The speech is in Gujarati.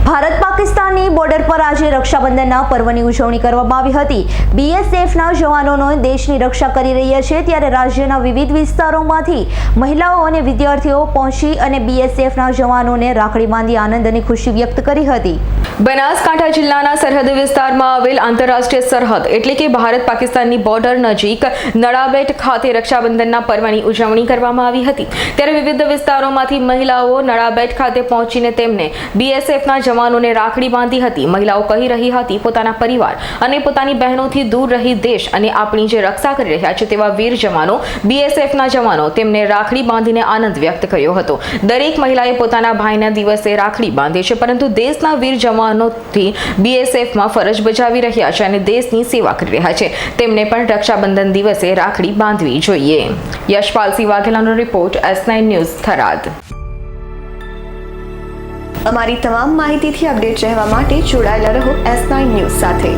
ભારત પાકિસ્તાનની બોર્ડર પર આજે રક્ષાબંધનના પર્વની ઉજવણી કરવામાં આવી હતી। બીએસએફના જવાનોનો દેશની રક્ષા કરી રહ્યા છે, ત્યારે રાજ્યના વિવિધ વિસ્તારોમાંથી મહિલાઓ અને વિદ્યાર્થીઓ પહોંચી અને બીએસએફના જવાનોને રાખડી બાંધી આનંદ અને ખુશી વ્યક્ત કરી હતી। બનાસકાંઠા જિલ્લાના સરહદ વિસ્તારમાં આવેલ આંતરરાષ્ટ્રીય સરહદ એટલે કે ભારત પાકિસ્તાનની બોર્ડર નજીક નડાબેટ ખાતે રક્ષાબંધનના પર્વની ઉજવણી કરવામાં આવી હતી। ત્યારે વિવિધ વિસ્તારોમાંથી મહિલાઓ નડાબેટ ખાતે પહોંચીને તેમને બીએસએફના જવાનોને રાખડી બાંધી હતી। મહિલાઓ કહી રહી હતી પોતાના પરિવાર અને પોતાની બહેનોથી દૂર રહી દેશ અને આપણી જે રક્ષા કરી રહ્યા છે તેવા વીર જવાનો બીએસએફના જવાનો તેમને રાખડી બાંધીને આનંદ વ્યક્ત કર્યો હતો। દરેક મહિલાએ પોતાના ભાઈના દિવસે રાખડી બાંધે છે, પરંતુ દેશના વીર જવાનોથી બીએસએફમાં ફરજ બજાવી રહ્યા છે અને દેશની સેવા કરી રહ્યા છે, તેમને પણ રક્ષાબંધન દિવસે રાખડી બાંધવી જોઈએ। યશપાલસિંહ વાઘેલાનો રિપોર્ટ, S9 ન્યૂઝ, થરાદ। અમારી તમામ માહિતીથી અપડેટ રહેવા માટે જોડાયેલા રહો S9 ન્યૂઝ સાથે।